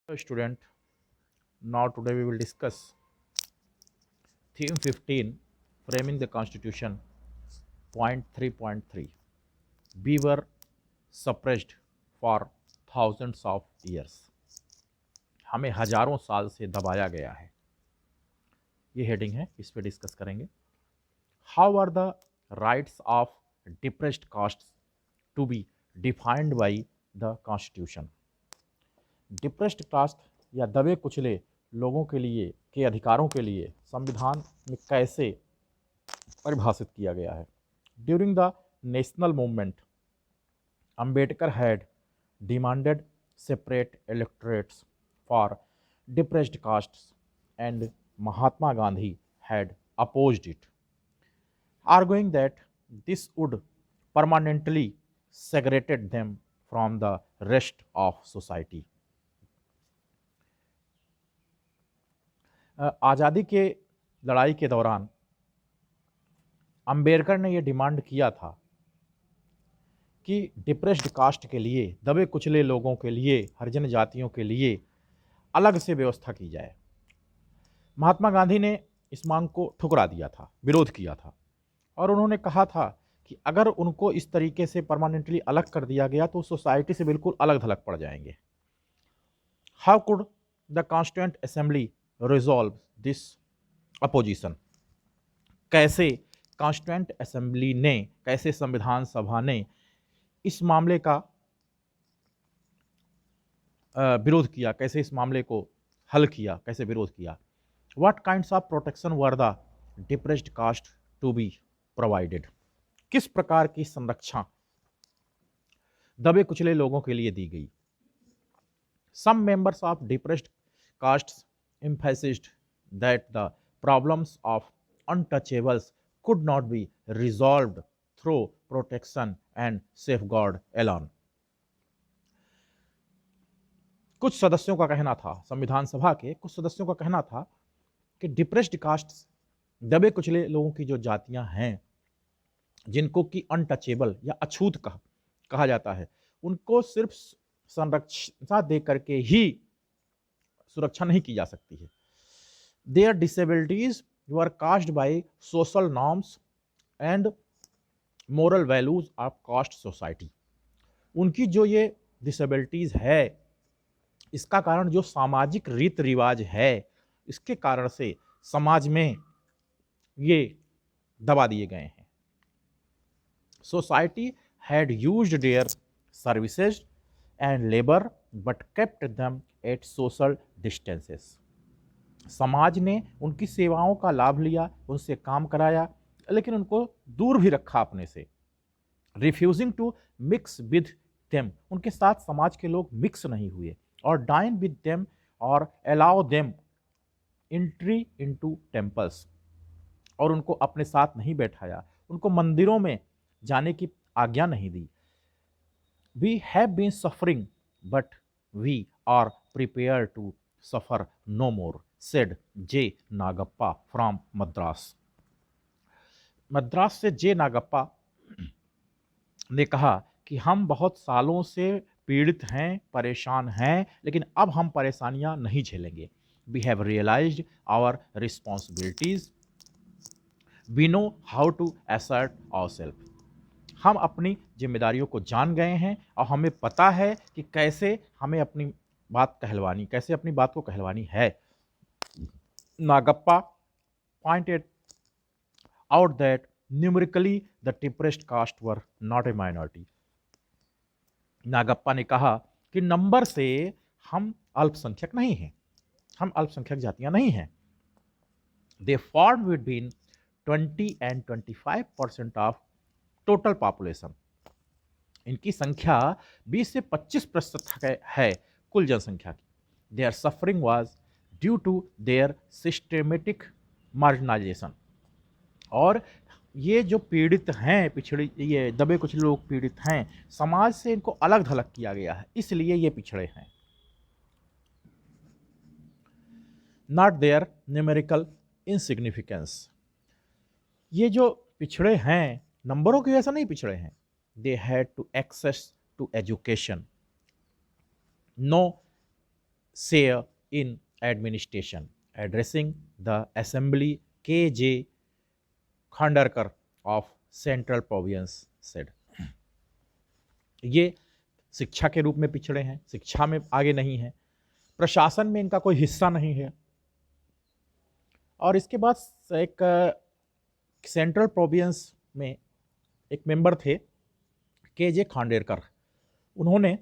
Hello student, now today we will discuss theme 15 framing the constitution point 3.3. We were suppressed for thousands of years. हमें हजारों साल से दबाया गया है. ये हेडिंग है, इस पे डिस्कस करेंगे. How are the rights of depressed castes to be defined by the constitution. Depressed caste या दबे कुचले लोगों के लिए के अधिकारों के लिए संविधान में कैसे परिभाषित किया गया है. During the national movement Ambedkar had demanded separate electorates for depressed castes and Mahatma Gandhi had opposed it, arguing that this would permanently segregate them from the rest of society. आज़ादी के लड़ाई के दौरान अंबेडकर ने यह डिमांड किया था कि डिप्रेस्ड कास्ट के लिए, दबे कुचले लोगों के लिए, हरिजन जातियों के लिए अलग से व्यवस्था की जाए. महात्मा गांधी ने इस मांग को ठुकरा दिया था, विरोध किया था और उन्होंने कहा था कि अगर उनको इस तरीके से परमानेंटली अलग कर दिया गया तो सोसाइटी से बिल्कुल अलग थलग पड़ जाएंगे. How could the constituent assembly resolve this opposition. कैसे कॉन्स्टिट्यूएंट असेंबली ने, कैसे संविधान सभा ने इस मामले का विरोध किया, कैसे इस मामले को हल किया, कैसे विरोध किया. What kinds of protection were the depressed caste to be provided. किस प्रकार की संरक्षण दबे कुचले लोगों के लिए दी गई. Some members of depressed castes emphasized that the problems of untouchables could not be resolved through protection and safeguard alone. कुछ सदस्यों का कहना था, संविधान सभा के कुछ सदस्यों का कहना था कि डिप्रेस्ड कास्ट्स, दबे कुचले लोगों की जो जातियां हैं, जिनको कि अनटचेबल या अछूत कहा जाता है, उनको सिर्फ संरक्षण दे करके ही सुरक्षा नहीं की जा सकती है. Their disabilities were caused by social norms and moral values of caste society. उनकी जो ये डिसेबिलिटीज है, इसका कारण जो सामाजिक रीत रिवाज है, इसके कारण से समाज में ये दबा दिए गए हैं. Society had used their services and labour but kept them at social distances. समाज ने उनकी सेवाओं का लाभ लिया, उनसे काम कराया, लेकिन उनको दूर भी रखा अपने से. Refusing to mix with them, उनके साथ समाज के लोग मिक्स नहीं हुए. और डाइन विद देम और allow them entry into temples, और उनको अपने साथ नहीं बैठाया, उनको मंदिरों में जाने की आज्ञा नहीं दी. We have been suffering but we are prepare to suffer no more, said J Nagappa from Madras. Madras से जे नागप्पा ने कहा कि हम बहुत सालों से पीड़ित हैं, परेशान हैं, लेकिन अब हम परेशानियां नहीं झेलेंगे. We have realised our responsibilities, we know how to assert ourself. हम अपनी जिम्मेदारियों को जान गए हैं और हमें पता है कि कैसे हमें अपनी बात कहलवानी, कैसे अपनी बात को कहलवानी है. Nagappa pointed out that numerically the depressed caste were not a minority. Nagappa ने कहा कि नंबर से हम अल्पसंख्यक नहीं हैं, हम अल्पसंख्यक जातियां नहीं हैं. They formed between 20 and 25% of total population. इनकी संख्या 20 से 25% है कुल जनसंख्या की. Their suffering was due to their systematic marginalization. और ये जो पीड़ित हैं, पिछड़े, ये दबे कुछ लोग पीड़ित हैं, समाज से इनको अलग थलग किया गया है, इसलिए ये पिछड़े हैं. Not their numerical insignificance. ये जो पिछड़े हैं, नंबरों की वजह से नहीं पिछड़े हैं. They had to access to education. No share in administration. Addressing the assembly, K.J. Khandarkar of Central Province said, ये शिक्षा के रूप में पिछड़े हैं, शिक्षा में आगे नहीं है, प्रशासन में इनका कोई हिस्सा नहीं है। और इसके बाद एक सेंट्रल प्रोविंस में एक मेंबर थे के.जे. खांडेरकर, उन्होंने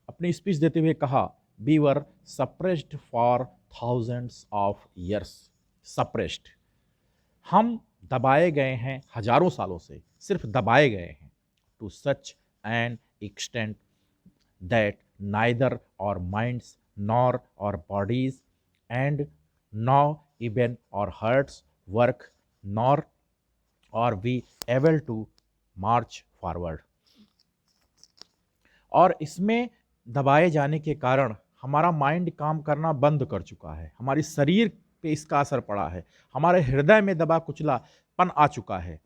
अपनी स्पीच देते हुए कहा, we were suppressed for thousands of years. Suppressed, हम दबाए गए हैं हजारों सालों से, सिर्फ दबाए गए हैं। To such an extent that neither our minds nor our bodies and no even our hearts work nor are we able to march forward. और इसमें दबाए जाने के कारण हमारा माइंड काम करना बंद कर चुका है, हमारी शरीर पे इसका असर पड़ा है, हमारे हृदय में दबा कुचलापन आ चुका है,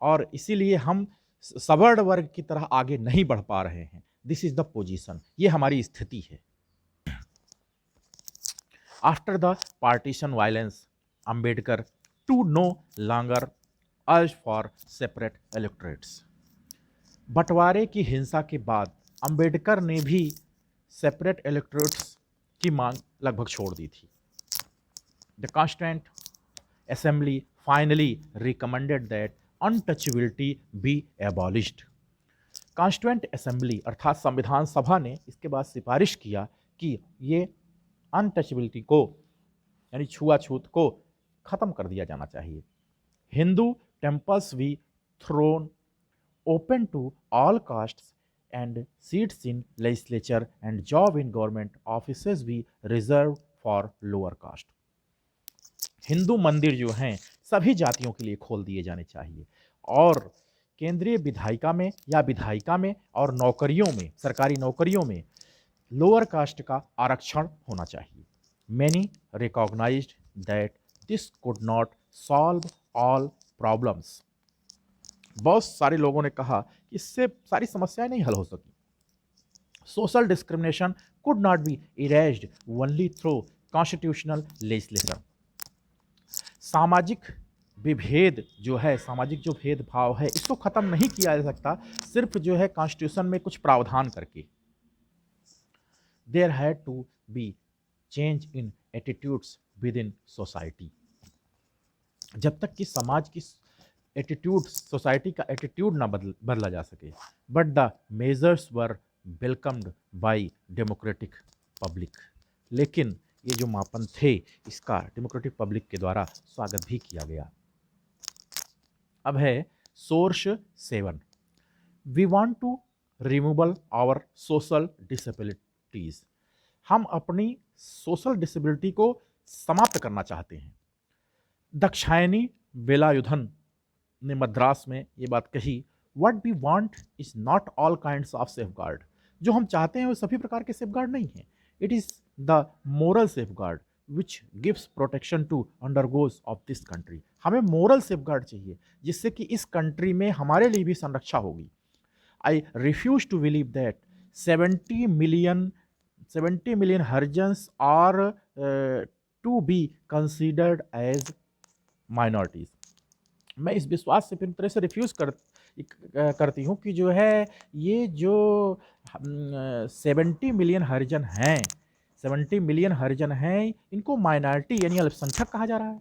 और इसीलिए हम सवर्ण वर्ग की तरह आगे नहीं बढ़ पा रहे हैं। दिस इज द पोजीशन, ये हमारी स्थिति है। After the partition violence, Ambedkar to no longer urge for separate electorates. बंटवारे की हिंसा के बाद अंबेडकर ने भी सेपरेट इलेक्टोरेट्स की मांग लगभग छोड़ दी थी। The constituent assembly finally recommended that untouchability be abolished. Constituent assembly अर्थात संविधान सभा ने इसके बाद सिफारिश किया कि ये अनटचेबिलिटी को यानी छुआछूत को ख़त्म कर दिया जाना चाहिए। Hindu temples we thrown open to all castes and seats in legislature and job in government offices भी reserve for lower caste. Hindu मंदिर जो हैं सभी जातियों के लिए खोल दिए जाने चाहिए, और केंद्रीय विधायिका में और नौकरियों में, सरकारी नौकरियों में लोअर कास्ट का आरक्षण होना चाहिए। Many recognised that this could not solve all problems. बहुत सारे लोगों ने कहा कि इससे सारी समस्याएं नहीं हल हो सकी। Social discrimination could not be erased only through constitutional legislation. सामाजिक विभेद जो है, सामाजिक जो भेदभाव है, इसको खत्म नहीं किया जा सकता सिर्फ जो है कॉन्स्टिट्यूशन में कुछ प्रावधान करके। There had to be change in attitudes within society. जब तक कि समाज की एटीट्यूड, सोसाइटी का एटीट्यूड ना बदला जा सके, but the measures were welcomed by democratic public. लेकिन ये जो मापन थे इसका डेमोक्रेटिक पब्लिक के द्वारा स्वागत भी किया गया। अब है source 7। We want to removal our social disabilities. हम अपनी सोशल डिसेबिलिटी को समाप्त करना चाहते हैं। दाक्षायणी वेलायुधन ने मद्रास में ये बात कही, what we want is not all kinds of safeguard. जो हम चाहते हैं वो सभी प्रकार के सेफगार्ड नहीं है। It is the moral safeguard which gives protection to underdogs of this country. हमें मोरल सेफगार्ड चाहिए जिससे कि इस कंट्री में हमारे लिए भी संरक्षा होगी। I refuse to believe that 70 million Harijans are to be considered as minorities. मैं इस विश्वास से पूरी तरह से रिफ्यूज़ करती हूँ कि जो है ये जो 70 मिलियन हरिजन हैं, 70 मिलियन हरिजन हैं, इनको माइनॉरिटी यानी अल्पसंख्यक कहा जा रहा है।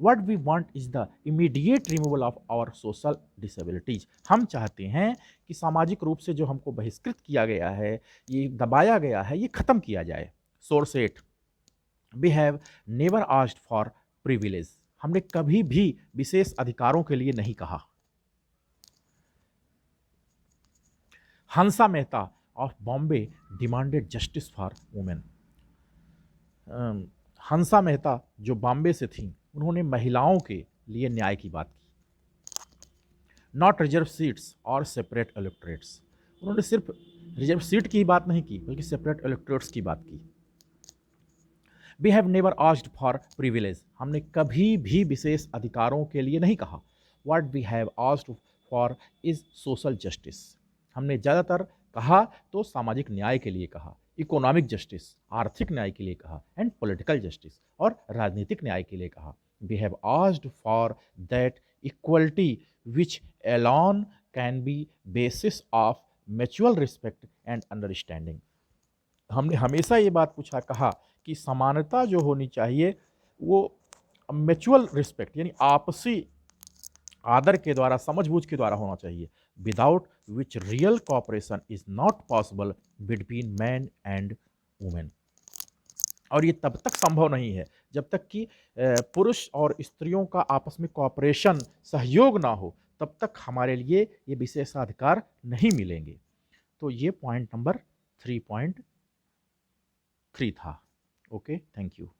What we want is the immediate removal of our social disabilities. हम चाहते हैं कि सामाजिक रूप से जो हमको बहिष्कृत किया गया है, ये दबाया गया है, ये ख़त्म किया जाए। Source 8। We have never asked for privilege. हमने कभी भी विशेष अधिकारों के लिए नहीं कहा। Hansa Mehta of Bombay demanded justice for women. Hansa Mehta जो बॉम्बे से थीं, उन्होंने महिलाओं के लिए न्याय की बात की। नॉट रिजर्व सीट्स और सेपरेट इलेक्टोरेट्स। उन्होंने सिर्फ रिजर्व सीट की बात नहीं की बल्कि सेपरेट इलेक्टोरेट्स की बात की। We have never asked for privilege. हमने कभी भी विशेष अधिकारों के लिए नहीं कहा। What we have asked for is social justice. हमने ज़्यादातर कहा तो सामाजिक न्याय के लिए कहा। इकोनॉमिक जस्टिस, आर्थिक न्याय के लिए कहा, एंड पॉलिटिकल जस्टिस, और राजनीतिक न्याय के लिए कहा। We have asked for that equality which alone can be basis of mutual respect and understanding. हमने हमेशा ये बात पूछा, कहा कि समानता जो होनी चाहिए वो म्यूचुअल रिस्पेक्ट यानी आपसी आदर के द्वारा, समझबूझ के द्वारा होना चाहिए, without which real cooperation is not possible between man and women. और ये तब तक संभव नहीं है जब तक कि पुरुष और स्त्रियों का आपस में कॉपरेशन, सहयोग ना हो, तब तक हमारे लिए ये विशेषाधिकार नहीं मिलेंगे। तो ये पॉइंट नंबर 3.3 था। Okay, thank you.